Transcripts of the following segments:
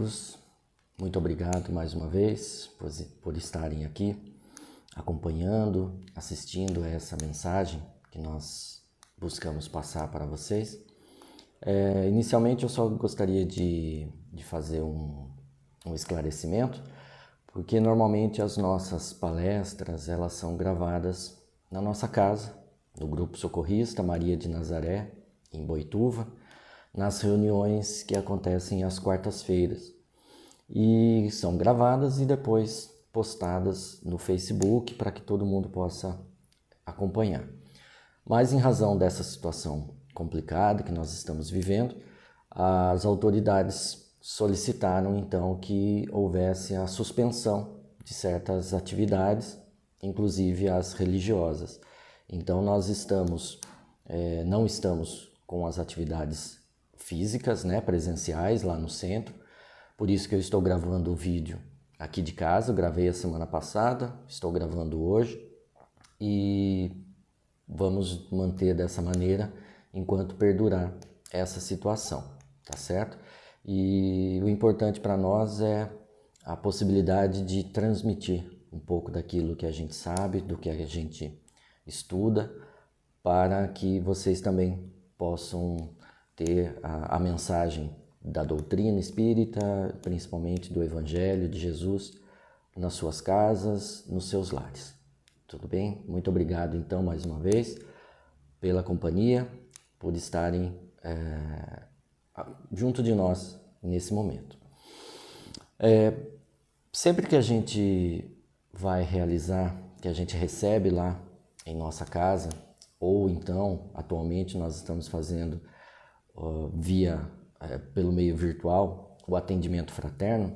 amigos, muito obrigado mais uma vez por estarem aqui acompanhando, assistindo a essa mensagem que nós buscamos passar para vocês. Inicialmente eu só gostaria de fazer um esclarecimento, porque normalmente as nossas palestras elas são gravadas na nossa casa, no Grupo Socorrista Maria de Nazaré, em Boituva, nas reuniões que acontecem às quartas-feiras. E são gravadas e depois postadas no Facebook para que todo mundo possa acompanhar. Mas em razão dessa situação complicada que nós estamos vivendo, as autoridades solicitaram então que houvesse a suspensão de certas atividades, inclusive as religiosas. Então nós não estamos com as atividades físicas, presenciais lá no centro, por isso que eu estou gravando o vídeo aqui de casa. Eu gravei a semana passada, estou gravando hoje e vamos manter dessa maneira enquanto perdurar essa situação, tá certo? E o importante para nós é a possibilidade de transmitir um pouco daquilo que a gente sabe, do que a gente estuda, para que vocês também possam ter a mensagem da doutrina espírita, principalmente do Evangelho de Jesus, nas suas casas, nos seus lares. Tudo bem? Muito obrigado, então, mais uma vez, pela companhia, por estarem junto de nós nesse momento. Sempre que a gente vai realizar, que a gente recebe lá em nossa casa, ou então, atualmente, nós estamos fazendo pelo meio virtual, o atendimento fraterno,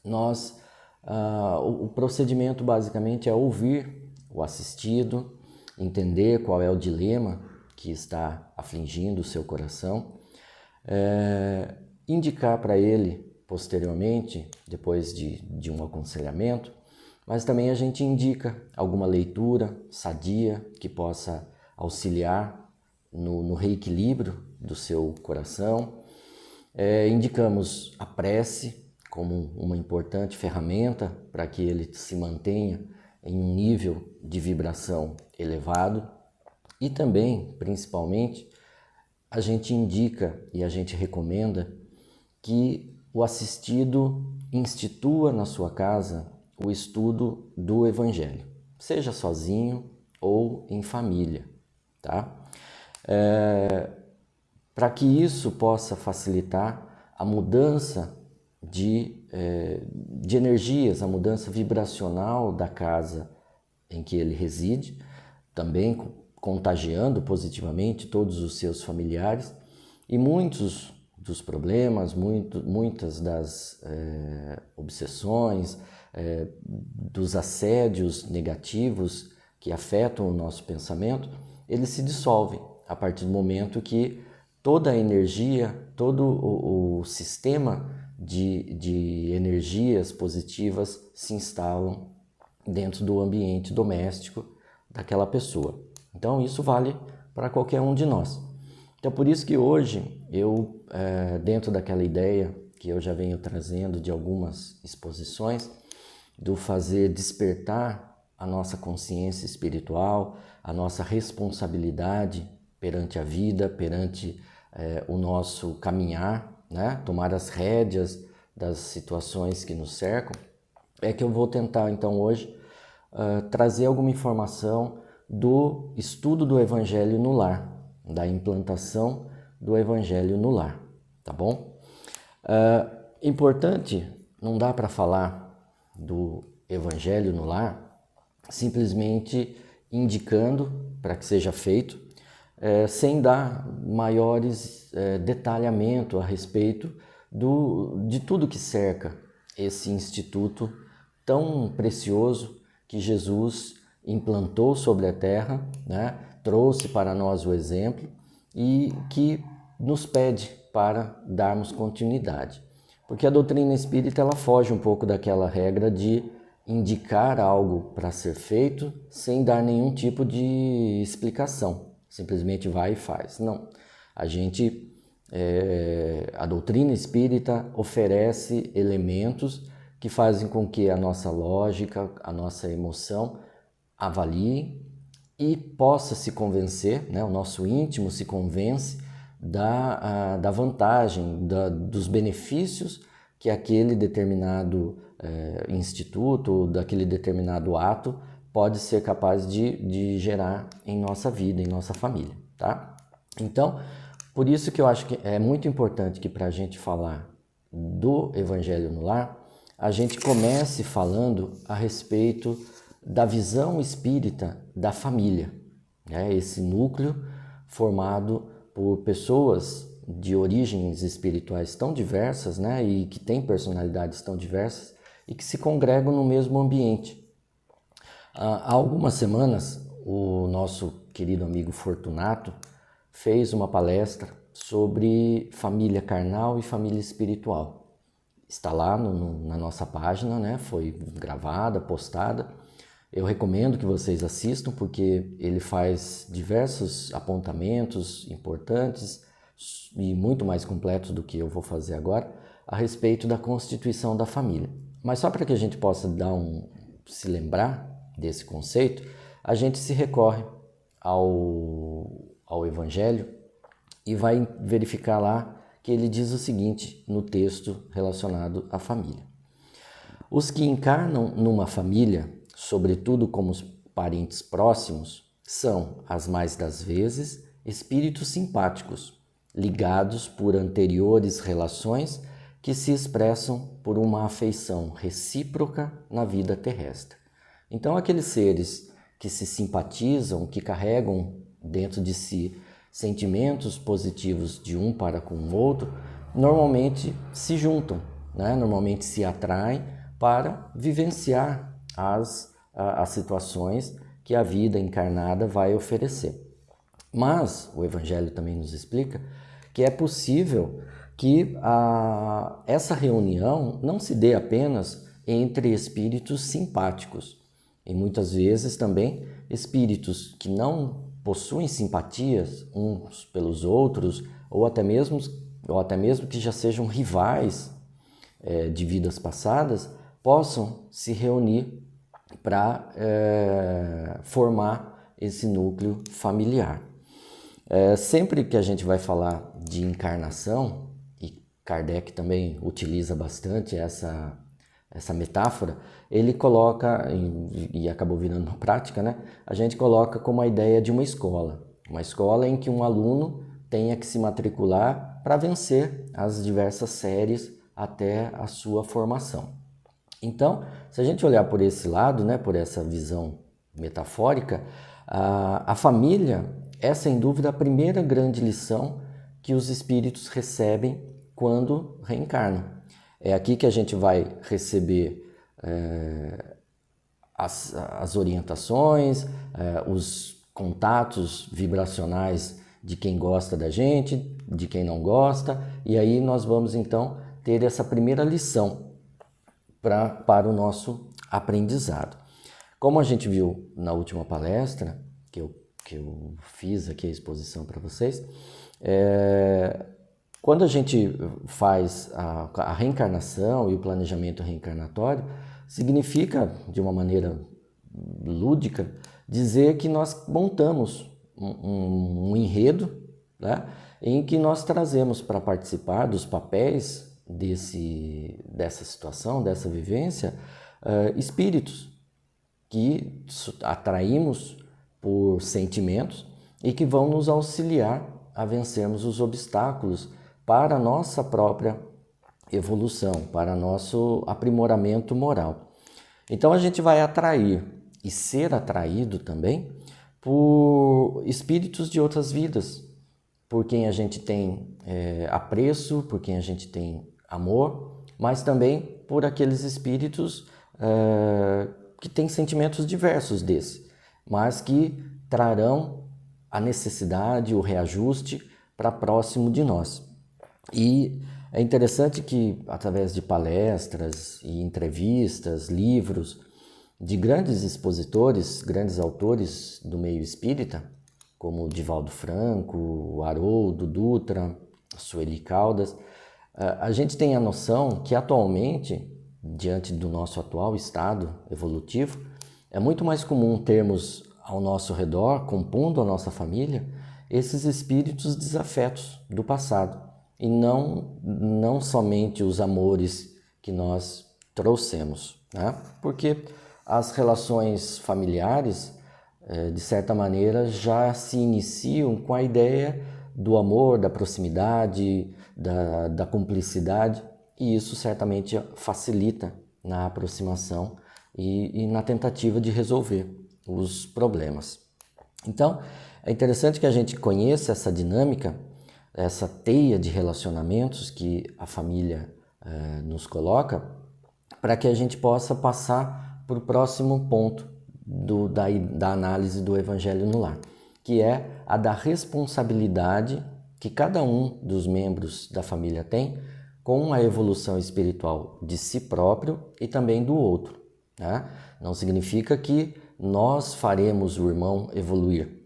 o procedimento basicamente é ouvir o assistido, entender qual é o dilema que está afligindo o seu coração, indicar para ele posteriormente, depois de um aconselhamento, mas também a gente indica alguma leitura sadia que possa auxiliar no reequilíbrio do seu coração. Indicamos a prece como uma importante ferramenta para que ele se mantenha em um nível de vibração elevado. E também, principalmente, a gente indica e a gente recomenda que o assistido institua na sua casa o estudo do Evangelho, seja sozinho ou em família, tá? Para que isso possa facilitar a mudança de energias, a mudança vibracional da casa em que ele reside, também contagiando positivamente todos os seus familiares, e muitos dos problemas, muitas das obsessões, dos assédios negativos que afetam o nosso pensamento, eles se dissolvem a partir do momento que toda a energia, todo o sistema de energias positivas se instalam dentro do ambiente doméstico daquela pessoa. Então isso vale para qualquer um de nós. Então por isso que hoje eu, dentro daquela ideia que eu já venho trazendo de algumas exposições, do fazer despertar a nossa consciência espiritual, a nossa responsabilidade perante a vida, perante o nosso caminhar, tomar as rédeas das situações que nos cercam, é que eu vou tentar então hoje trazer alguma informação do estudo do Evangelho no lar, da implantação do Evangelho no lar, tá bom? Importante, não dá para falar do Evangelho no lar simplesmente indicando para que seja feito, sem dar maiores detalhamento a respeito de tudo que cerca esse instituto tão precioso que Jesus implantou sobre a terra, trouxe para nós o exemplo e que nos pede para darmos continuidade. Porque a doutrina espírita ela foge um pouco daquela regra de indicar algo para ser feito sem dar nenhum tipo de explicação. Simplesmente vai e faz. Não. A gente a doutrina espírita oferece elementos que fazem com que a nossa lógica, a nossa emoção avalie e possa se convencer, né? O nosso íntimo se convence da vantagem, dos benefícios que aquele determinado instituto, daquele determinado ato pode ser capaz de gerar em nossa vida, em nossa família, tá? Então, por isso que eu acho que é muito importante que para a gente falar do Evangelho no Lar, a gente comece falando a respeito da visão espírita da família, né? Esse núcleo formado por pessoas de origens espirituais tão diversas, né? E que têm personalidades tão diversas e que se congregam no mesmo ambiente. Há algumas semanas, o nosso querido amigo Fortunato fez uma palestra sobre família carnal e família espiritual. Está lá na nossa página, né? Foi gravada, postada. Eu recomendo que vocês assistam porque ele faz diversos apontamentos importantes e muito mais completos do que eu vou fazer agora a respeito da constituição da família. Mas só para que a gente possa se lembrar desse conceito, a gente se recorre ao Evangelho e vai verificar lá que ele diz o seguinte no texto relacionado à família. Os que encarnam numa família, sobretudo como os parentes próximos, são, as mais das vezes, espíritos simpáticos, ligados por anteriores relações que se expressam por uma afeição recíproca na vida terrestre. Então, aqueles seres que se simpatizam, que carregam dentro de si sentimentos positivos de um para com o outro, normalmente se juntam, né? Normalmente se atraem para vivenciar as situações que a vida encarnada vai oferecer. Mas o Evangelho também nos explica que é possível que essa reunião não se dê apenas entre espíritos simpáticos, e muitas vezes também espíritos que não possuem simpatias uns pelos outros, ou até mesmo que já sejam rivais de vidas passadas, possam se reunir para formar esse núcleo familiar. Sempre que a gente vai falar de encarnação, e Kardec também utiliza bastante essa metáfora, ele coloca, e acabou virando uma prática, né? A gente coloca como a ideia de uma escola em que um aluno tenha que se matricular para vencer as diversas séries até a sua formação. Então, se a gente olhar por esse lado, né, por essa visão metafórica, a família é sem dúvida a primeira grande lição que os espíritos recebem quando reencarnam. É aqui que a gente vai receber as orientações, os contatos vibracionais de quem gosta da gente, de quem não gosta, e aí nós vamos então ter essa primeira lição para o nosso aprendizado. Como a gente viu na última palestra, que eu fiz aqui a exposição para vocês, quando a gente faz a reencarnação e o planejamento reencarnatório, significa, de uma maneira lúdica, dizer que nós montamos um enredo, né, em que nós trazemos para participar dos papéis dessa situação, dessa vivência, espíritos que atraímos por sentimentos e que vão nos auxiliar a vencermos os obstáculos para a nossa própria evolução, para nosso aprimoramento moral. Então a gente vai atrair e ser atraído também por espíritos de outras vidas, por quem a gente tem apreço, por quem a gente tem amor, mas também por aqueles espíritos que têm sentimentos diversos desse, mas que trarão a necessidade, o reajuste para próximo de nós. E é interessante que, através de palestras e entrevistas, livros, de grandes expositores, grandes autores do meio espírita, como Divaldo Franco, Haroldo Dutra, Sueli Caldas, a gente tem a noção que atualmente, diante do nosso atual estado evolutivo, é muito mais comum termos ao nosso redor, compondo a nossa família, esses espíritos desafetos do passado e não somente os amores que nós trouxemos, né? Porque as relações familiares, de certa maneira, já se iniciam com a ideia do amor, da proximidade, da cumplicidade, e isso certamente facilita na aproximação e na tentativa de resolver os problemas. Então, é interessante que a gente conheça essa dinâmica, essa teia de relacionamentos que a família nos coloca, para que a gente possa passar para o próximo ponto da análise do Evangelho no Lar, que é a da responsabilidade que cada um dos membros da família tem com a evolução espiritual de si próprio e também do outro, né? Não significa que nós faremos o irmão evoluir.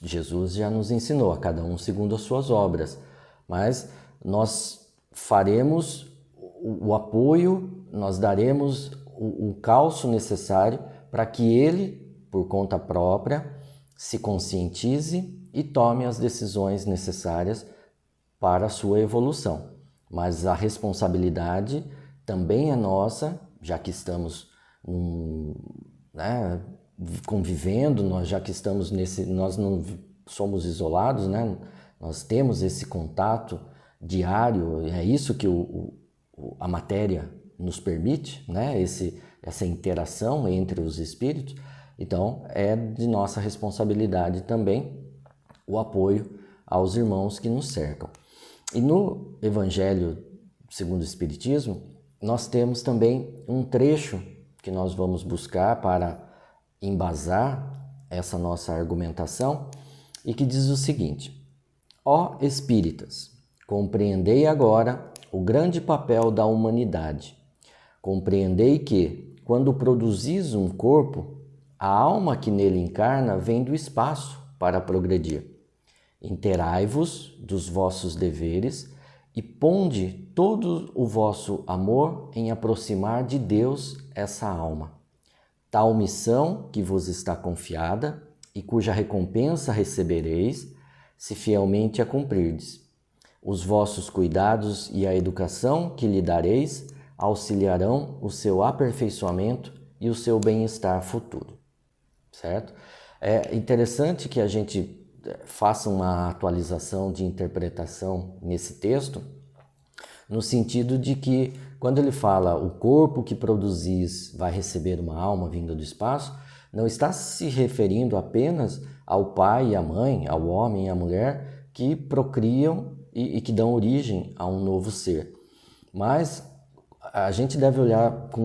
Jesus já nos ensinou a cada um segundo as suas obras, mas nós faremos o apoio, nós daremos o calço necessário para que ele, por conta própria, se conscientize e tome as decisões necessárias para a sua evolução. Mas a responsabilidade também é nossa, já que estamos convivendo, já que estamos nós não somos isolados, né? Nós temos esse contato diário, é isso que a matéria nos permite, né? Essa interação entre os espíritos. Então, é de nossa responsabilidade também o apoio aos irmãos que nos cercam. E no Evangelho segundo o Espiritismo, nós temos também um trecho que nós vamos buscar para embasar essa nossa argumentação e que diz o seguinte: ó espíritas, compreendei agora o grande papel da humanidade. Compreendei que, quando produzis um corpo, a alma que nele encarna vem do espaço para progredir. Interai-vos dos vossos deveres e ponde todo o vosso amor em aproximar de Deus essa alma. Tal missão que vos está confiada e cuja recompensa recebereis, se fielmente a cumprirdes. Os vossos cuidados e a educação que lhe dareis auxiliarão o seu aperfeiçoamento e o seu bem-estar futuro. Certo? É interessante que a gente faça uma atualização de interpretação nesse texto, no sentido de que, quando ele fala o corpo que produzis vai receber uma alma vinda do espaço, não está se referindo apenas ao pai e à mãe, ao homem e à mulher que procriam e que dão origem a um novo ser. Mas a gente deve olhar por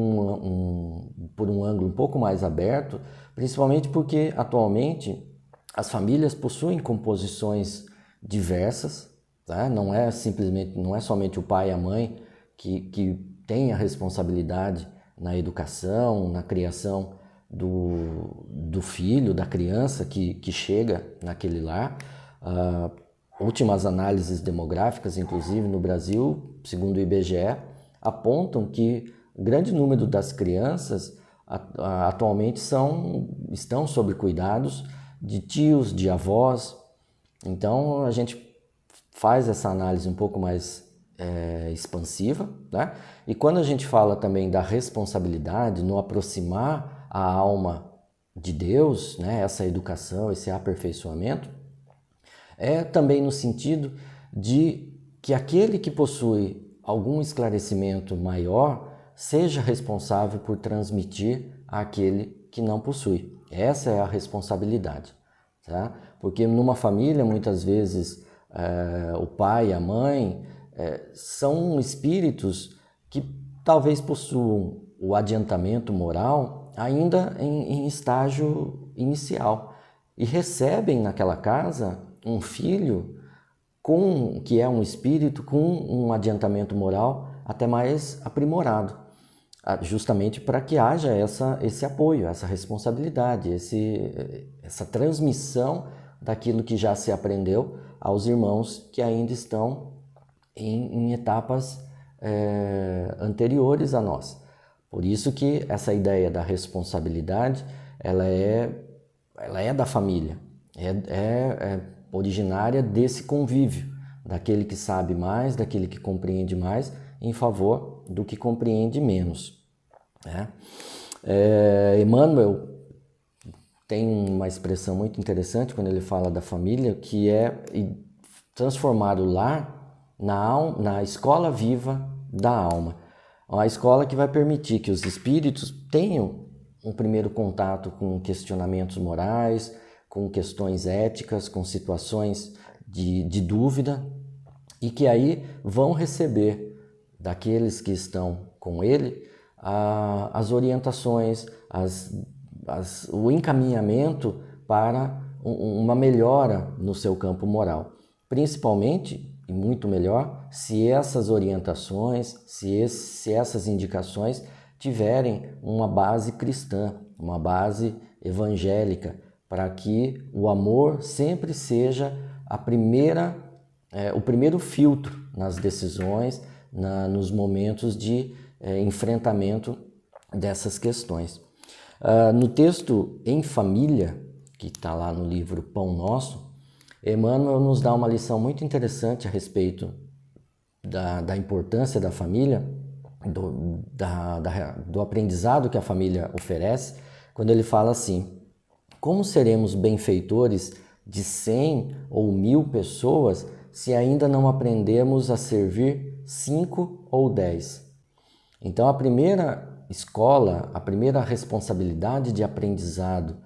um ângulo um pouco mais aberto, principalmente porque atualmente as famílias possuem composições diversas, tá? Não é somente o pai e a mãe que têm a responsabilidade na educação, na criação do filho, da criança que chega naquele lar. Últimas análises demográficas, inclusive no Brasil, segundo o IBGE, apontam que o grande número das crianças atualmente estão sob cuidados de tios, de avós. Então a gente faz essa análise um pouco mais expansiva, né? E quando a gente fala também da responsabilidade no aproximar a alma de Deus, né? Essa educação, esse aperfeiçoamento, é também no sentido de que aquele que possui algum esclarecimento maior seja responsável por transmitir àquele que não possui. Essa é a responsabilidade, tá? Porque numa família, muitas vezes, o pai e a mãe são espíritos que talvez possuam o adiantamento moral ainda em estágio inicial e recebem naquela casa um filho que é um espírito com um adiantamento moral até mais aprimorado, justamente para que haja esse apoio, essa responsabilidade, essa transmissão daquilo que já se aprendeu aos irmãos que ainda estão em etapas anteriores a nós. Por isso que essa ideia da responsabilidade, ela é da família, é originária desse convívio, daquele que sabe mais, daquele que compreende mais, em favor do que compreende menos. Né? Emmanuel tem uma expressão muito interessante quando ele fala da família, que é transformar o lar na escola viva da alma. Uma escola que vai permitir que os espíritos tenham um primeiro contato com questionamentos morais, com questões éticas, com situações de dúvida, e que aí vão receber daqueles que estão com ele as orientações, o encaminhamento para uma melhora no seu campo moral. Principalmente, e muito melhor, se essas orientações, se essas indicações tiverem uma base cristã, uma base evangélica, para que o amor sempre seja o primeiro filtro nas decisões, nos momentos de enfrentamento dessas questões. No texto Em Família, que está lá no livro Pão Nosso, Emmanuel nos dá uma lição muito interessante a respeito da importância da família, do aprendizado que a família oferece, quando ele fala assim: como seremos benfeitores de 100 ou 1000 pessoas se ainda não aprendemos a servir 5 ou 10? Então, a primeira escola, a primeira responsabilidade de aprendizado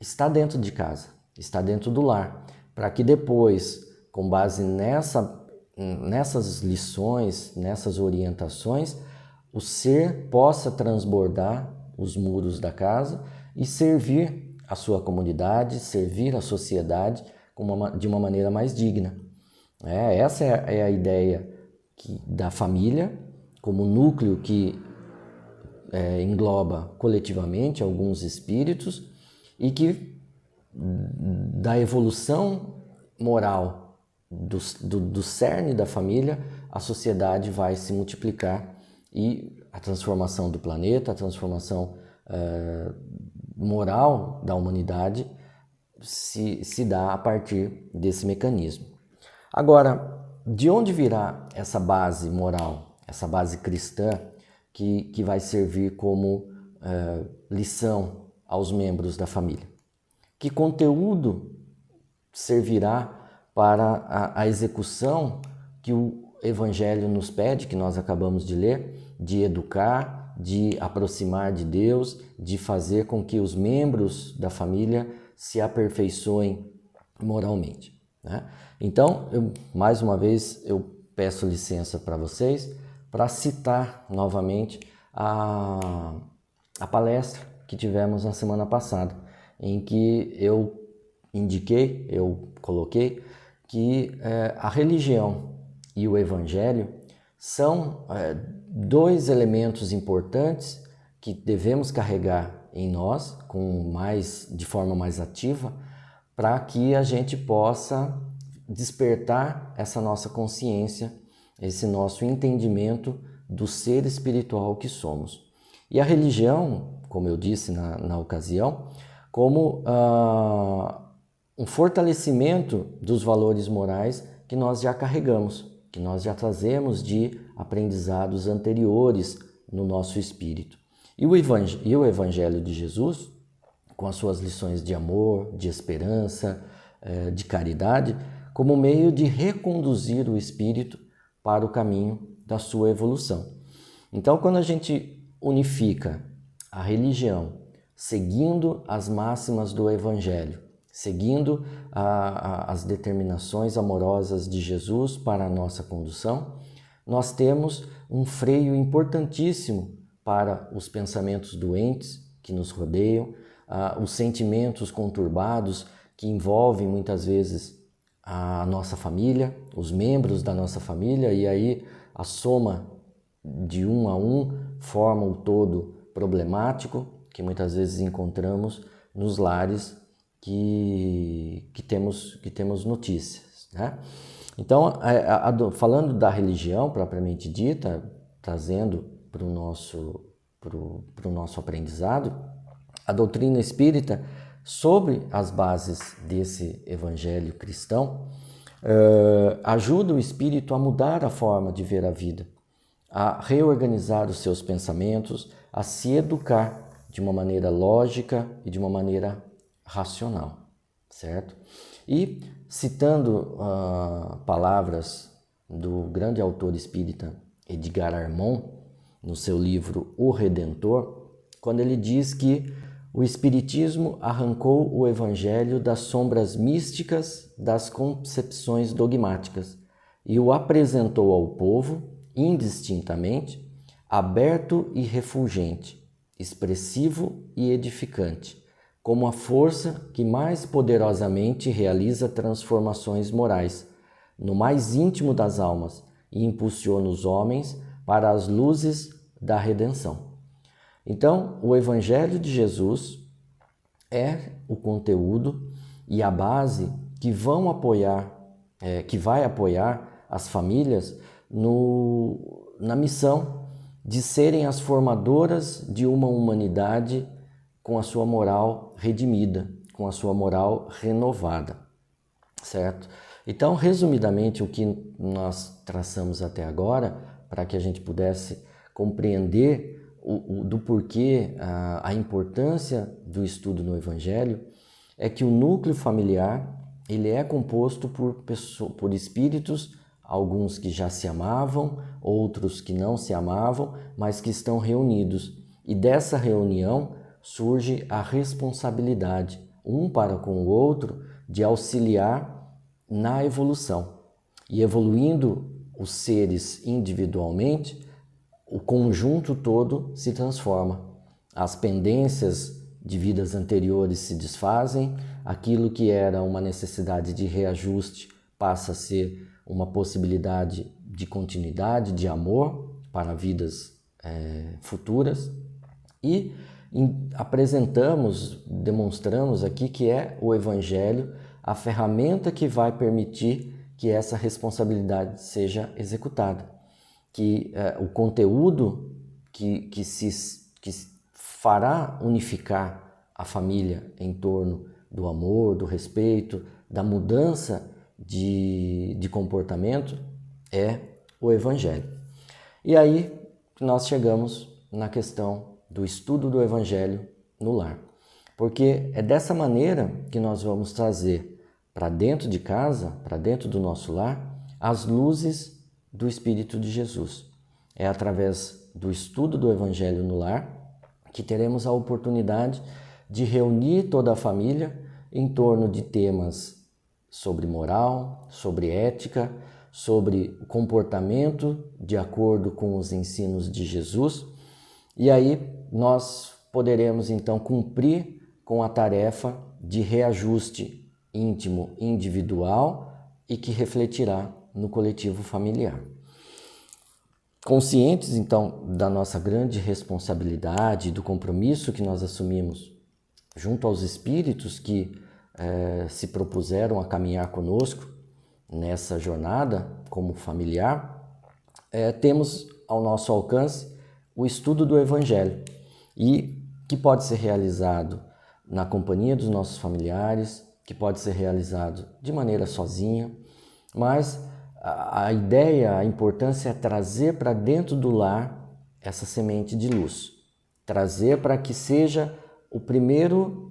está dentro de casa, está dentro do lar, para que depois, com base nessas lições, nessas orientações, o ser possa transbordar os muros da casa e servir a sua comunidade, servir a sociedade de uma maneira mais digna. Essa é a ideia da família, como núcleo que engloba coletivamente alguns espíritos e que da evolução moral do cerne da família, a sociedade vai se multiplicar e a transformação do planeta, a transformação moral da humanidade se dá a partir desse mecanismo. Agora, de onde virá essa base moral, essa base cristã que vai servir como lição aos membros da família? Que conteúdo servirá para a execução que o Evangelho nos pede, que nós acabamos de ler, de educar, de aproximar de Deus, de fazer com que os membros da família se aperfeiçoem moralmente, né? Então, mais uma vez, eu peço licença para vocês para citar novamente a palestra que tivemos na semana passada, em que eu coloquei que a religião e o evangelho são dois elementos importantes que devemos carregar em nós de forma mais ativa, para que a gente possa despertar essa nossa consciência, esse nosso entendimento do ser espiritual que somos. E a religião, como eu disse na ocasião, como um fortalecimento dos valores morais que nós já carregamos, que nós já trazemos de aprendizados anteriores no nosso espírito. E o Evangelho de Jesus, com as suas lições de amor, de esperança, de caridade, como meio de reconduzir o espírito para o caminho da sua evolução. Então, quando a gente unifica a religião, seguindo as máximas do Evangelho, seguindo as determinações amorosas de Jesus para a nossa condução, nós temos um freio importantíssimo para os pensamentos doentes que nos rodeiam, os sentimentos conturbados que envolvem muitas vezes a nossa família, os membros da nossa família, e aí a soma de um a um forma o todo problemático que muitas vezes encontramos nos lares que temos notícias, né? Então, falando da religião propriamente dita, trazendo para o nosso aprendizado, a doutrina espírita, sobre as bases desse evangelho cristão, ajuda o espírito a mudar a forma de ver a vida, a reorganizar os seus pensamentos, a se educar de uma maneira lógica e de uma maneira racional, certo? E citando palavras do grande autor espírita Edgar Armond, no seu livro O Redentor, quando ele diz que o Espiritismo arrancou o Evangelho das sombras místicas das concepções dogmáticas e o apresentou ao povo, indistintamente, aberto e refulgente, expressivo e edificante, como a força que mais poderosamente realiza transformações morais no mais íntimo das almas e impulsiona os homens para as luzes da redenção. Então, o Evangelho de Jesus é o conteúdo e a base que vai apoiar as famílias na missão de serem as formadoras de uma humanidade com a sua moral redimida, com a sua moral renovada, certo? Então, resumidamente, o que nós traçamos até agora, para que a gente pudesse compreender do porquê, a importância do estudo no Evangelho, é que o núcleo familiar ele é composto por espíritos, alguns que já se amavam, outros que não se amavam, mas que estão reunidos. E dessa reunião surge a responsabilidade, um para com o outro, de auxiliar na evolução. E evoluindo os seres individualmente, o conjunto todo se transforma. As pendências de vidas anteriores se desfazem, aquilo que era uma necessidade de reajuste passa a ser uma possibilidade de continuidade, de amor para vidas futuras. E demonstramos aqui que é o Evangelho a ferramenta que vai permitir que essa responsabilidade seja executada. Que o conteúdo que fará unificar a família em torno do amor, do respeito, da mudança de comportamento é o Evangelho. E aí nós chegamos na questão do estudo do Evangelho no lar. Porque é dessa maneira que nós vamos trazer para dentro de casa, para dentro do nosso lar, as luzes do Espírito de Jesus. É através do estudo do Evangelho no lar que teremos a oportunidade de reunir toda a família em torno de temas sobre moral, sobre ética, sobre comportamento de acordo com os ensinos de Jesus. E aí nós poderemos então cumprir com a tarefa de reajuste íntimo, individual e que refletirá no coletivo familiar. Conscientes, então, da nossa grande responsabilidade, do compromisso que nós assumimos junto aos espíritos que se propuseram a caminhar conosco nessa jornada como familiar, temos ao nosso alcance o estudo do Evangelho e que pode ser realizado na companhia dos nossos familiares, que pode ser realizado de maneira sozinha, mas a ideia, a importância é trazer para dentro do lar essa semente de luz, trazer para que seja o primeiro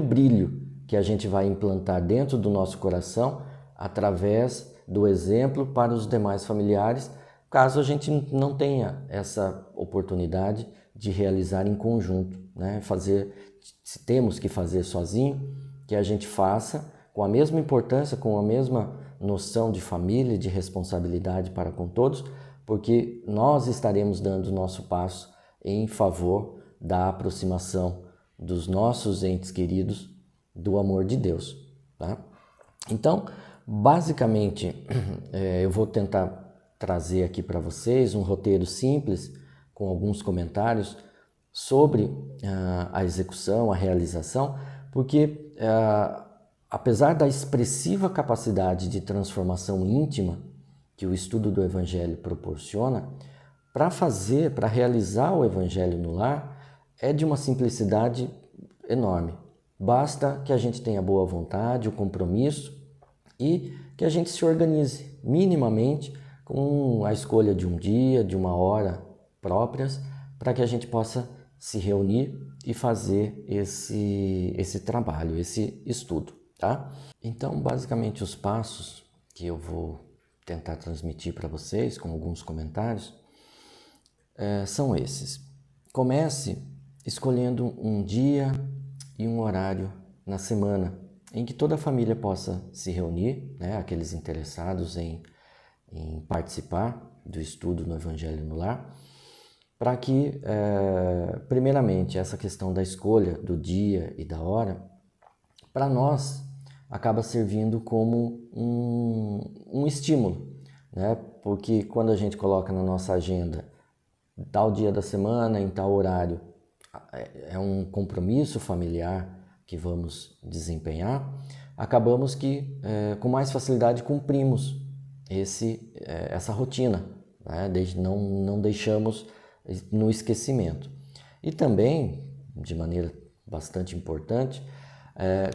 brilho que a gente vai implantar dentro do nosso coração através do exemplo para os demais familiares, caso a gente não tenha essa oportunidade de realizar em conjunto, né? Se temos que fazer sozinho, que a gente faça com a mesma importância, com a mesma noção de família e de responsabilidade para com todos, porque nós estaremos dando o nosso passo em favor da aproximação dos nossos entes queridos do amor de Deus, tá? Então, basicamente, eu vou tentar trazer aqui para vocês um roteiro simples, com alguns comentários sobre a execução, a realização, porque apesar da expressiva capacidade de transformação íntima que o estudo do Evangelho proporciona, para realizar o Evangelho no lar, é de uma simplicidade enorme. Basta que a gente tenha boa vontade, o compromisso e que a gente se organize minimamente com a escolha de um dia, de uma hora próprias, para que a gente possa se reunir e fazer esse trabalho, esse estudo, tá? Então, basicamente, os passos que eu vou tentar transmitir para vocês, com alguns comentários, são esses. Comece escolhendo um dia e um horário na semana em que toda a família possa se reunir, né? Aqueles interessados em participar do estudo no Evangelho no Lar, para que, primeiramente, essa questão da escolha do dia e da hora, para nós, acaba servindo como um estímulo, né? Porque quando a gente coloca na nossa agenda tal dia da semana, em tal horário, é um compromisso familiar que vamos desempenhar, acabamos que com mais facilidade cumprimos essa rotina, né? Não deixamos no esquecimento. E também, de maneira bastante importante,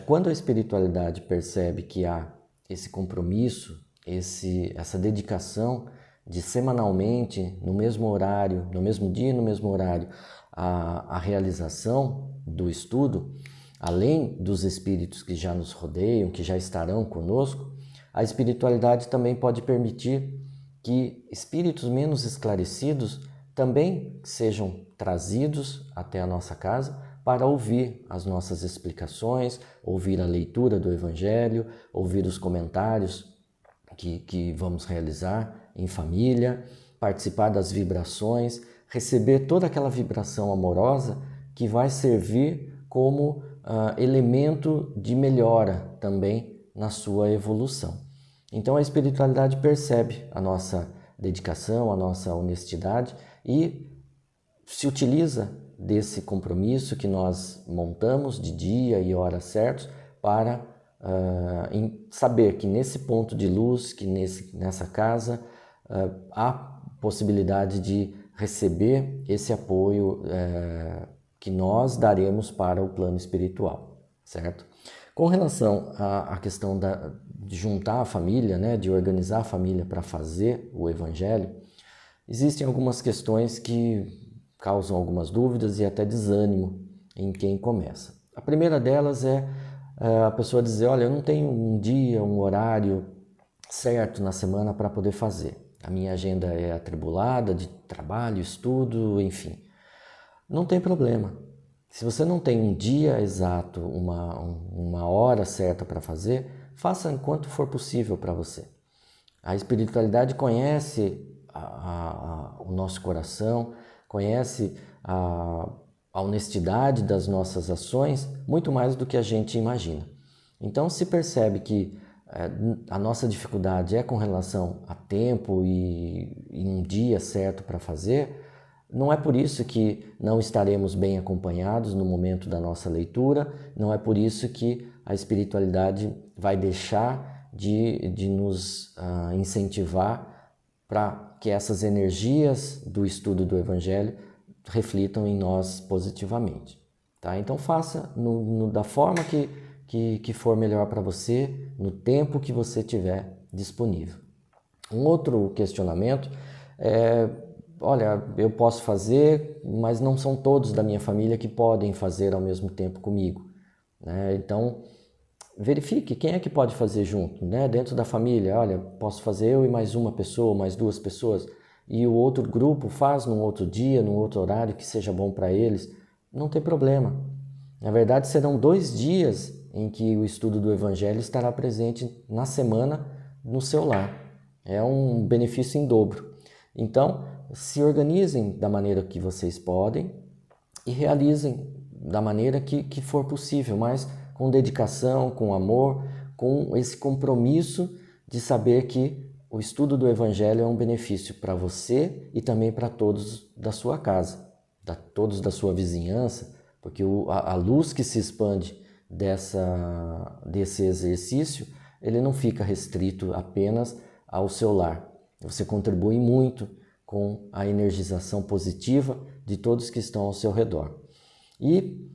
quando a espiritualidade percebe que há esse compromisso, essa dedicação de semanalmente, no mesmo horário, no mesmo dia, no mesmo horário, a realização do estudo, além dos espíritos que já nos rodeiam, que já estarão conosco, a espiritualidade também pode permitir que espíritos menos esclarecidos também sejam trazidos até a nossa casa para ouvir as nossas explicações, ouvir a leitura do Evangelho, ouvir os comentários que vamos realizar em família, participar das vibrações, receber toda aquela vibração amorosa que vai servir como elemento de melhora também na sua evolução. Então a espiritualidade percebe a nossa dedicação, a nossa honestidade e se utiliza desse compromisso que nós montamos de dia e hora certos para saber que nesse ponto de luz, que nessa casa, há possibilidade de receber esse apoio que nós daremos para o plano espiritual, certo? Com relação à questão de juntar a família, né, de organizar a família para fazer o Evangelho, existem algumas questões que causam algumas dúvidas e até desânimo em quem começa. A primeira delas é a pessoa dizer, olha, eu não tenho um dia, um horário certo na semana para poder fazer. A minha agenda é atribulada de trabalho, estudo, enfim. Não tem problema. Se você não tem um dia exato, uma hora certa para fazer, faça enquanto for possível para você. A espiritualidade conhece o nosso coração, conhece a honestidade das nossas ações muito mais do que a gente imagina. Então, se percebe que a nossa dificuldade é com relação a tempo e um dia certo para fazer, não é por isso que não estaremos bem acompanhados no momento da nossa leitura, não é por isso que a espiritualidade vai deixar de nos incentivar para que essas energias do estudo do Evangelho reflitam em nós positivamente. Tá? Então faça da forma que for melhor para você, no tempo que você tiver disponível. Um outro questionamento é, olha, eu posso fazer, mas não são todos da minha família que podem fazer ao mesmo tempo comigo, né? Então, verifique quem é que pode fazer junto, né? Dentro da família, olha, posso fazer eu e mais uma pessoa, mais duas pessoas, e o outro grupo faz num outro dia, num outro horário que seja bom para eles, não tem problema. Na verdade, serão 2 dias em que o estudo do Evangelho estará presente na semana no seu lar. É um benefício em dobro. Então, se organizem da maneira que vocês podem e realizem da maneira que for possível, mas com dedicação, com amor, com esse compromisso de saber que o estudo do Evangelho é um benefício para você e também para todos da sua casa, todos da sua vizinhança, porque a luz que se expande desse exercício, ele não fica restrito apenas ao seu lar. Você contribui muito com a energização positiva de todos que estão ao seu redor. E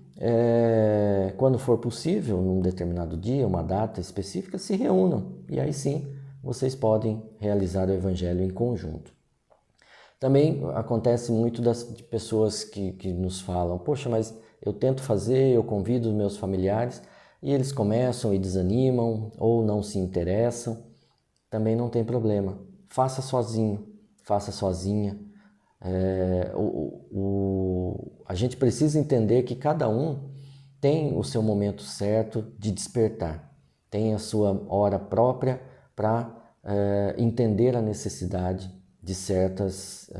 quando for possível, num determinado dia, uma data específica, se reúnam. E aí sim, vocês podem realizar o Evangelho em conjunto. Também acontece muito de pessoas que nos falam, poxa, mas eu tento fazer, eu convido os meus familiares e eles começam e desanimam ou não se interessam. Também não tem problema. Faça sozinho, faça sozinha. A gente precisa entender que cada um tem o seu momento certo de despertar, tem a sua hora própria para entender a necessidade de certos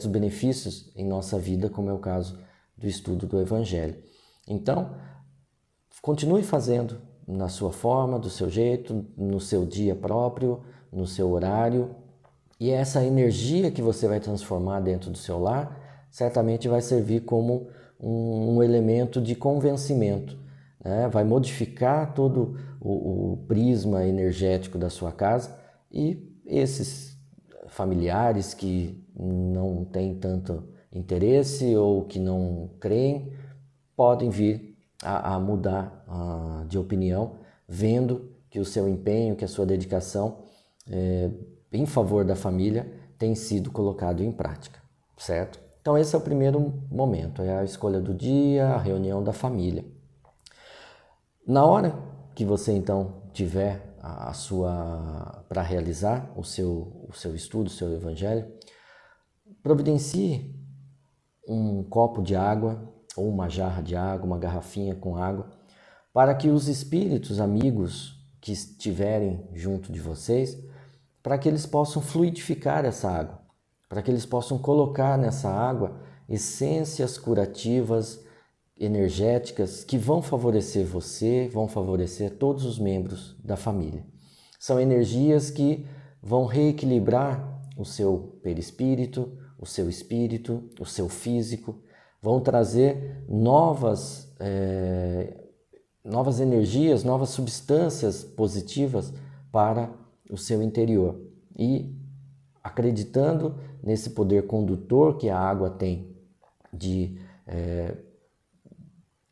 benefícios em nossa vida, como é o caso do estudo do Evangelho. Então, continue fazendo na sua forma, do seu jeito, no seu dia próprio, no seu horário. E essa energia que você vai transformar dentro do seu lar, certamente vai servir como um elemento de convencimento, né? Vai modificar todo o prisma energético da sua casa e esses familiares que não têm tanto interesse ou que não creem, podem vir a mudar de opinião, vendo que o seu empenho, que a sua dedicação em favor da família tem sido colocado em prática, certo? Então esse é o primeiro momento, é a escolha do dia, a reunião da família. Na hora que você então tiver para realizar o seu estudo, o seu Evangelho, providencie um copo de água ou uma jarra de água, uma garrafinha com água, para que os espíritos amigos que estiverem junto de vocês, para que eles possam fluidificar essa água, para que eles possam colocar nessa água essências curativas, energéticas, que vão favorecer você, vão favorecer todos os membros da família. São energias que vão reequilibrar o seu perispírito, o seu espírito, o seu físico, vão trazer novas energias, novas substâncias positivas para o seu interior. E acreditando nesse poder condutor que a água tem de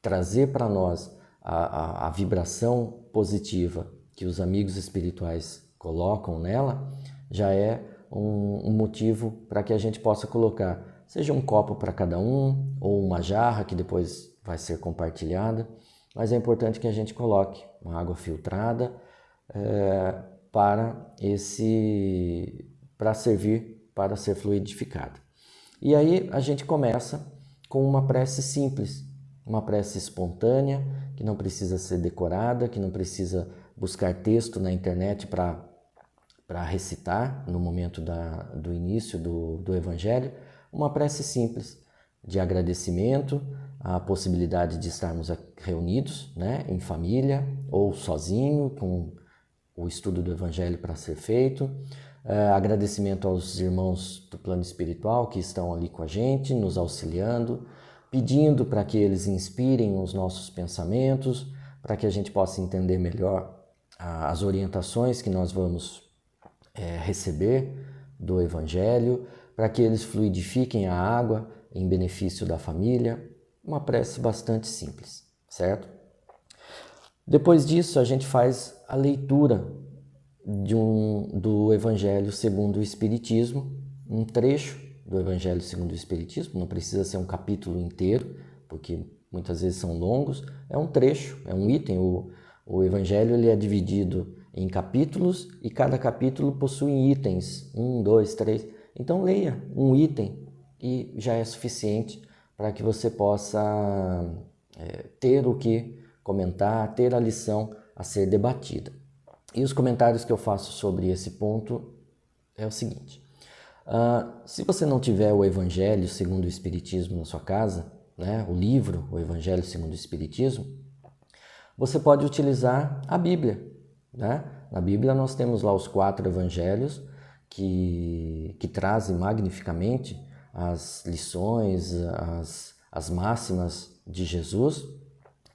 trazer para nós a vibração positiva que os amigos espirituais colocam nela, já é um motivo para que a gente possa colocar, seja um copo para cada um, ou uma jarra que depois vai ser compartilhada, mas é importante que a gente coloque uma água filtrada para servir para ser fluidificada. E aí a gente começa com uma prece simples, uma prece espontânea, que não precisa ser decorada, que não precisa buscar texto na internet para recitar no momento do início do Evangelho, uma prece simples de agradecimento, a possibilidade de estarmos reunidos, né, em família ou sozinho, com o estudo do Evangelho para ser feito, agradecimento aos irmãos do plano espiritual que estão ali com a gente, nos auxiliando, pedindo para que eles inspirem os nossos pensamentos, para que a gente possa entender melhor as orientações que nós vamos receber do Evangelho, para que eles fluidifiquem a água em benefício da família. Uma prece bastante simples, certo? Depois disso, a gente faz a leitura do Evangelho segundo o Espiritismo, um trecho do Evangelho segundo o Espiritismo, não precisa ser um capítulo inteiro, porque muitas vezes são longos, é um trecho, é um item. O Evangelho ele é dividido em capítulos e cada capítulo possui itens, 1, 2, 3. Então leia um item e já é suficiente para que você possa ter o que comentar, ter a lição a ser debatida. E os comentários que eu faço sobre esse ponto é o seguinte: se você não tiver o Evangelho segundo o Espiritismo na sua casa, né, o livro, o Evangelho segundo o Espiritismo, você pode utilizar a Bíblia, né? Na Bíblia nós temos lá os 4 Evangelhos que trazem magnificamente as lições, as máximas de Jesus,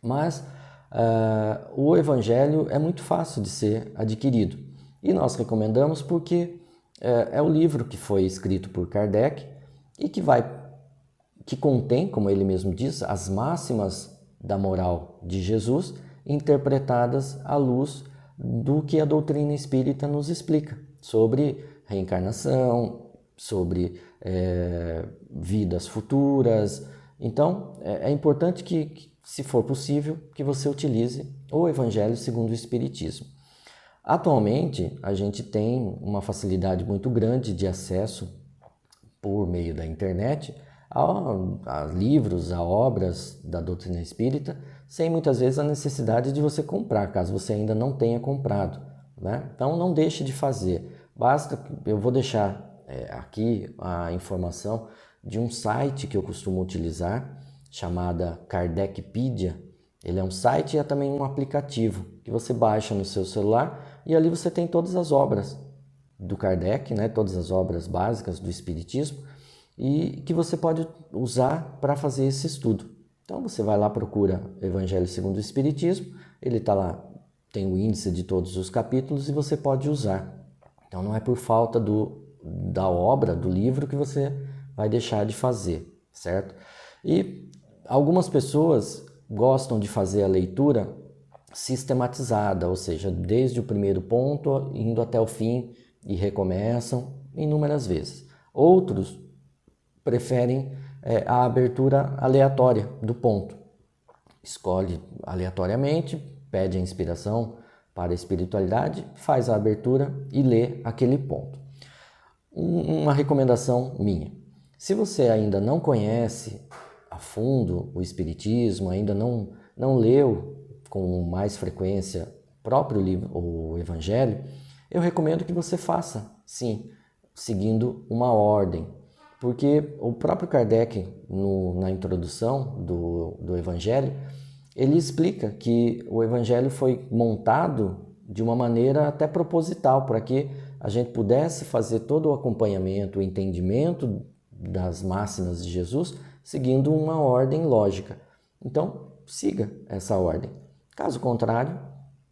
mas o Evangelho é muito fácil de ser adquirido. E nós recomendamos porque é o livro que foi escrito por Kardec e que contém, como ele mesmo diz, as máximas da moral de Jesus, interpretadas à luz do que a doutrina espírita nos explica sobre reencarnação, sobre vidas futuras. Então, é importante que, se for possível, que você utilize o Evangelho segundo o Espiritismo. Atualmente, a gente tem uma facilidade muito grande de acesso por meio da internet a livros, a obras da doutrina espírita, sem muitas vezes a necessidade de você comprar, caso você ainda não tenha comprado, né? Então não deixe de fazer. Basta, eu vou deixar aqui a informação de um site que eu costumo utilizar, chamada Kardecpedia. Ele é um site e é também um aplicativo que você baixa no seu celular e ali você tem todas as obras do Kardec, né? Todas as obras básicas do Espiritismo, e que você pode usar para fazer esse estudo. Então você vai lá, procura Evangelho segundo o Espiritismo, ele está lá, tem o índice de todos os capítulos e você pode usar. Então não é por falta da obra, do livro, que você vai deixar de fazer, certo? E algumas pessoas gostam de fazer a leitura sistematizada, ou seja, desde o primeiro ponto indo até o fim e recomeçam inúmeras vezes. Outros preferem a abertura aleatória do ponto. Escolhe aleatoriamente, pede a inspiração para a espiritualidade, faz a abertura e lê aquele ponto. Uma recomendação minha: se você ainda não conhece a fundo o Espiritismo, ainda não leu com mais frequência o próprio livro, o Evangelho, eu recomendo que você faça, sim, seguindo uma ordem. Porque o próprio Kardec, na introdução do Evangelho, ele explica que o Evangelho foi montado de uma maneira até proposital, para que a gente pudesse fazer todo o acompanhamento, o entendimento das máximas de Jesus, seguindo uma ordem lógica. Então, siga essa ordem. Caso contrário,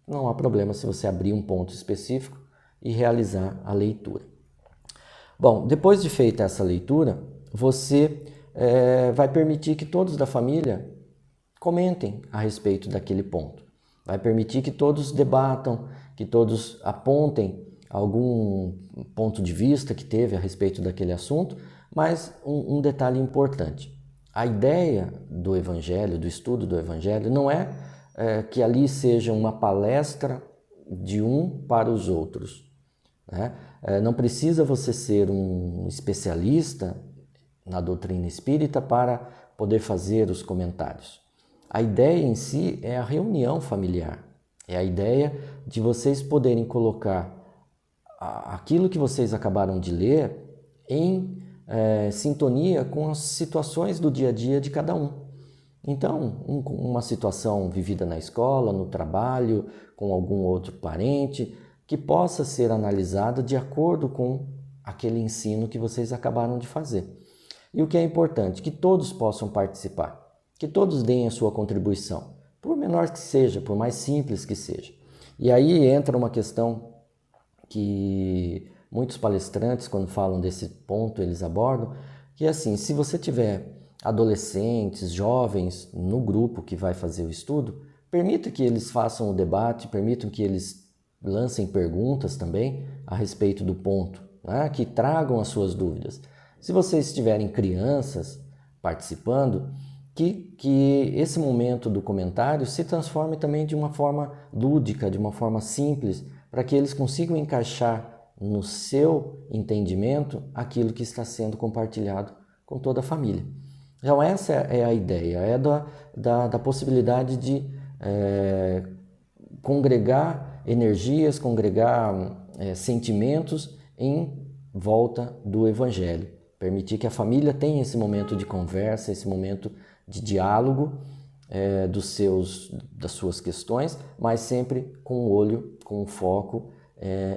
não há problema se você abrir um ponto específico e realizar a leitura. Bom, depois de feita essa leitura, você vai permitir que todos da família comentem a respeito daquele ponto. Vai permitir que todos debatam, que todos apontem algum ponto de vista que teve a respeito daquele assunto, mas um detalhe importante: a ideia do Evangelho, do estudo do Evangelho, não é que ali seja uma palestra de um para os outros, né? Não precisa você ser um especialista na doutrina espírita para poder fazer os comentários. A ideia em si é a reunião familiar, é a ideia de vocês poderem colocar aquilo que vocês acabaram de ler em sintonia com as situações do dia a dia de cada um. Então, uma situação vivida na escola, no trabalho, com algum outro parente, que possa ser analisada de acordo com aquele ensino que vocês acabaram de fazer. E o que é importante, que todos possam participar, que todos deem a sua contribuição, por menor que seja, por mais simples que seja. E aí entra uma questão que muitos palestrantes, quando falam desse ponto, eles abordam, que é assim: se você tiver adolescentes, jovens no grupo que vai fazer o estudo, permita que eles façam o debate, permitam que eles lancem perguntas também a respeito do ponto, né? Que tragam as suas dúvidas. Se vocês tiverem crianças participando, que esse momento do comentário se transforme também de uma forma lúdica, de uma forma simples, para que eles consigam encaixar no seu entendimento aquilo que está sendo compartilhado com toda a família. Então essa é a ideia, é da possibilidade de congregar energias, congregar sentimentos em volta do Evangelho. Permitir que a família tenha esse momento de conversa, esse momento de diálogo das suas questões, mas sempre com o olho, com o foco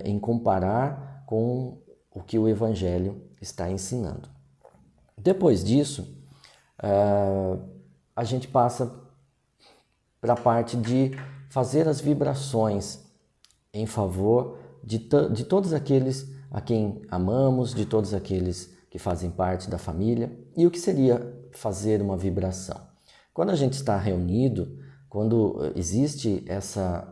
em comparar com o que o Evangelho está ensinando. Depois disso, a gente passa para a parte de fazer as vibrações em favor de todos aqueles a quem amamos, de todos aqueles que fazem parte da família. E o que seria fazer uma vibração? Quando a gente está reunido, quando existe essa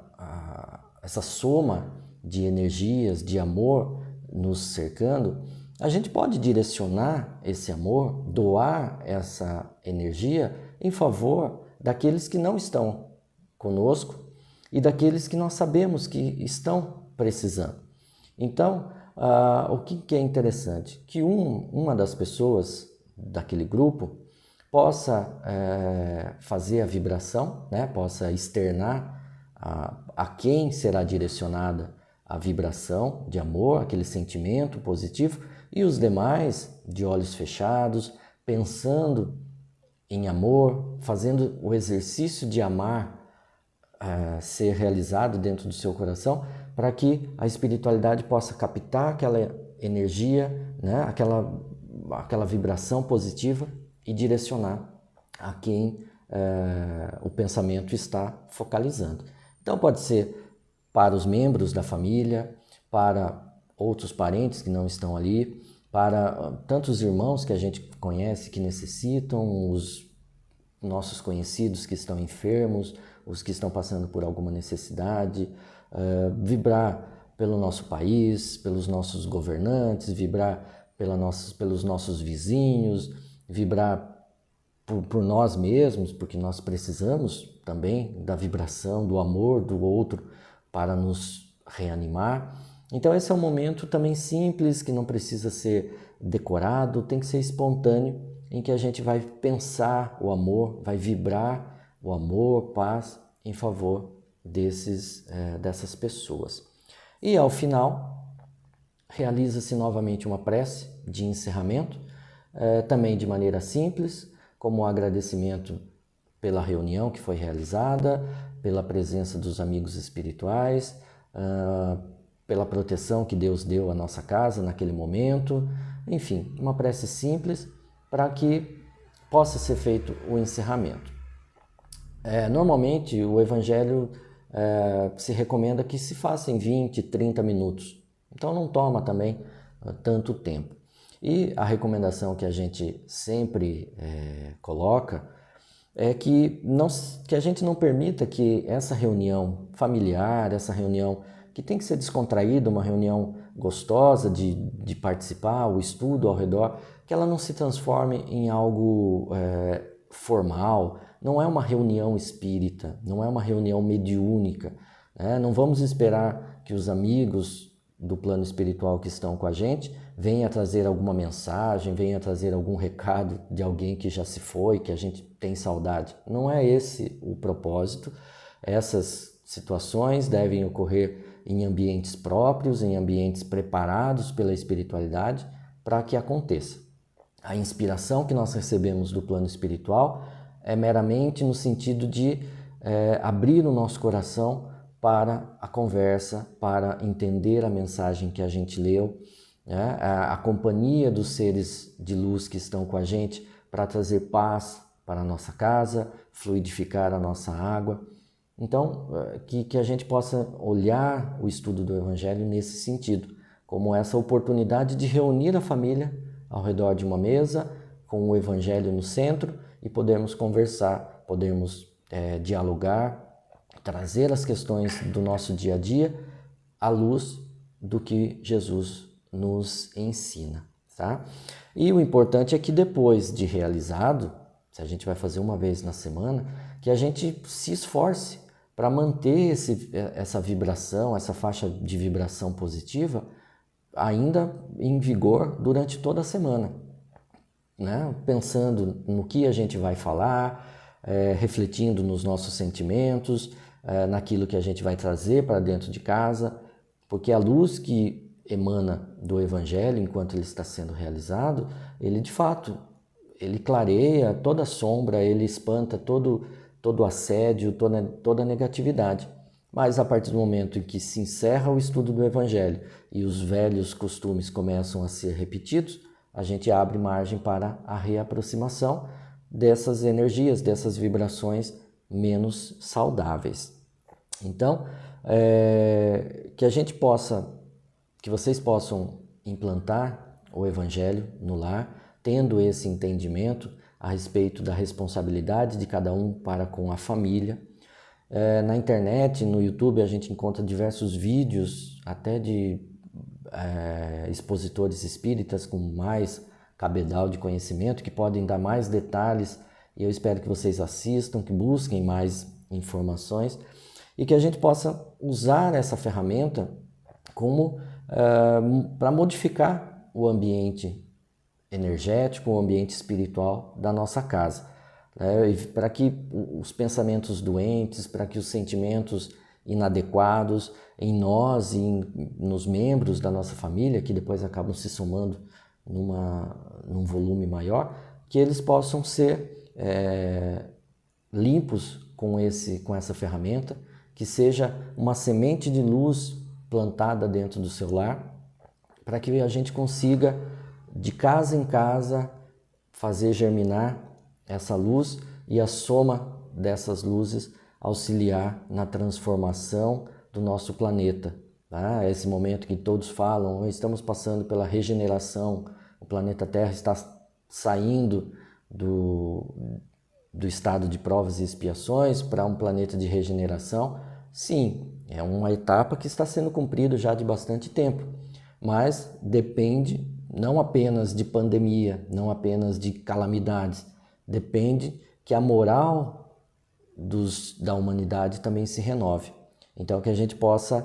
soma de energias, de amor nos cercando, a gente pode direcionar esse amor, doar essa energia em favor daqueles que não estão conosco e daqueles que nós sabemos que estão precisando. Então, o que é interessante? Que uma das pessoas daquele grupo possa fazer a vibração, né? Possa externar a quem será direcionada a vibração de amor, aquele sentimento positivo, e os demais, de olhos fechados, pensando em amor, fazendo o exercício de amar ser realizado dentro do seu coração, para que a espiritualidade possa captar aquela energia, né? aquela vibração positiva e direcionar a quem o pensamento está focalizando. Então pode ser para os membros da família, para outros parentes que não estão ali, para tantos irmãos que a gente conhece que necessitam, os nossos conhecidos que estão enfermos, os que estão passando por alguma necessidade, vibrar pelo nosso país, pelos nossos governantes, vibrar pelos nossos vizinhos, vibrar por nós mesmos, porque nós precisamos também da vibração, do amor do outro para nos reanimar. Então esse é um momento também simples, que não precisa ser decorado, tem que ser espontâneo, em que a gente vai pensar o amor, vai vibrar o amor, paz em favor dessas pessoas. E ao final, realiza-se novamente uma prece de encerramento, também de maneira simples, como um agradecimento pela reunião que foi realizada, pela presença dos amigos espirituais, pela proteção que Deus deu à nossa casa naquele momento. Enfim, uma prece simples para que possa ser feito o encerramento. Normalmente, o Evangelho se recomenda que se faça em 20, 30 minutos. Então, não toma também tanto tempo. E a recomendação que a gente sempre coloca é que a gente não permita que essa reunião familiar, essa reunião que tem que ser descontraída, uma reunião gostosa de participar, o estudo ao redor, que ela não se transforme em algo formal. Não é uma reunião espírita, não é uma reunião mediúnica, né? Não vamos esperar que os amigos do plano espiritual que estão com a gente venham trazer alguma mensagem, venham trazer algum recado de alguém que já se foi, que a gente tem saudade. Não é esse o propósito. Essas situações devem ocorrer em ambientes próprios, em ambientes preparados pela espiritualidade para que aconteça. A inspiração que nós recebemos do plano espiritual é meramente no sentido de abrir o nosso coração para a conversa, para entender a mensagem que a gente leu, né? A companhia dos seres de luz que estão com a gente para trazer paz para a nossa casa, fluidificar a nossa água. Então, que a gente possa olhar o estudo do Evangelho nesse sentido, como essa oportunidade de reunir a família ao redor de uma mesa, com o Evangelho no centro, e podermos conversar, podermos dialogar, trazer as questões do nosso dia a dia à luz do que Jesus nos ensina, tá? E o importante é que depois de realizado, se a gente vai fazer uma vez na semana, que a gente se esforce para manter essa vibração, essa faixa de vibração positiva ainda em vigor durante toda a semana, né? Pensando no que a gente vai falar, refletindo nos nossos sentimentos, naquilo que a gente vai trazer para dentro de casa, porque a luz que emana do Evangelho enquanto ele está sendo realizado, ele de fato, ele clareia toda a sombra, ele espanta todo o assédio, toda a negatividade. Mas a partir do momento em que se encerra o estudo do Evangelho e os velhos costumes começam a ser repetidos, a gente abre margem para a reaproximação dessas energias, dessas vibrações menos saudáveis. Então, que vocês possam implantar o Evangelho no lar, tendo esse entendimento a respeito da responsabilidade de cada um para com a família. Na internet, no YouTube, a gente encontra diversos vídeos, até de expositores espíritas com mais cabedal de conhecimento, que podem dar mais detalhes, e eu espero que vocês assistam, que busquem mais informações, e que a gente possa usar essa ferramenta como para modificar o ambiente energético, o ambiente espiritual da nossa casa, para que os pensamentos doentes, para que os sentimentos inadequados em nós e nos membros da nossa família, que depois acabam se somando num volume maior, que eles possam ser limpos com essa ferramenta, que seja uma semente de luz plantada dentro do seu lar, para que a gente consiga, de casa em casa, fazer germinar essa luz e a soma dessas luzes auxiliar na transformação do nosso planeta. Tá? Esse momento que todos falam, estamos passando pela regeneração, o planeta Terra está saindo do estado de provas e expiações para um planeta de regeneração. Sim, é uma etapa que está sendo cumprida já de bastante tempo, mas depende não apenas de pandemia, não apenas de calamidades, depende que a moral da humanidade também se renove. Então, que a gente possa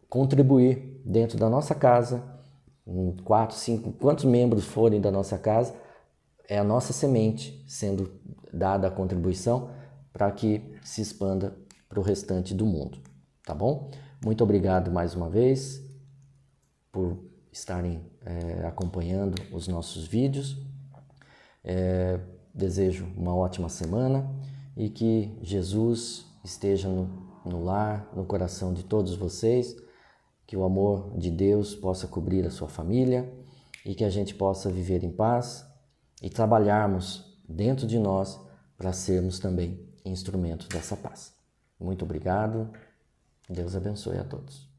contribuir dentro da nossa casa, 4, 5, quantos membros forem da nossa casa, é a nossa semente sendo dada a contribuição para que se expanda para o restante do mundo, tá bom? Muito obrigado mais uma vez por estarem acompanhando os nossos vídeos. Desejo uma ótima semana e que Jesus esteja no lar, no coração de todos vocês, que o amor de Deus possa cobrir a sua família e que a gente possa viver em paz e trabalharmos dentro de nós para sermos também instrumentos dessa paz. Muito obrigado. Deus abençoe a todos.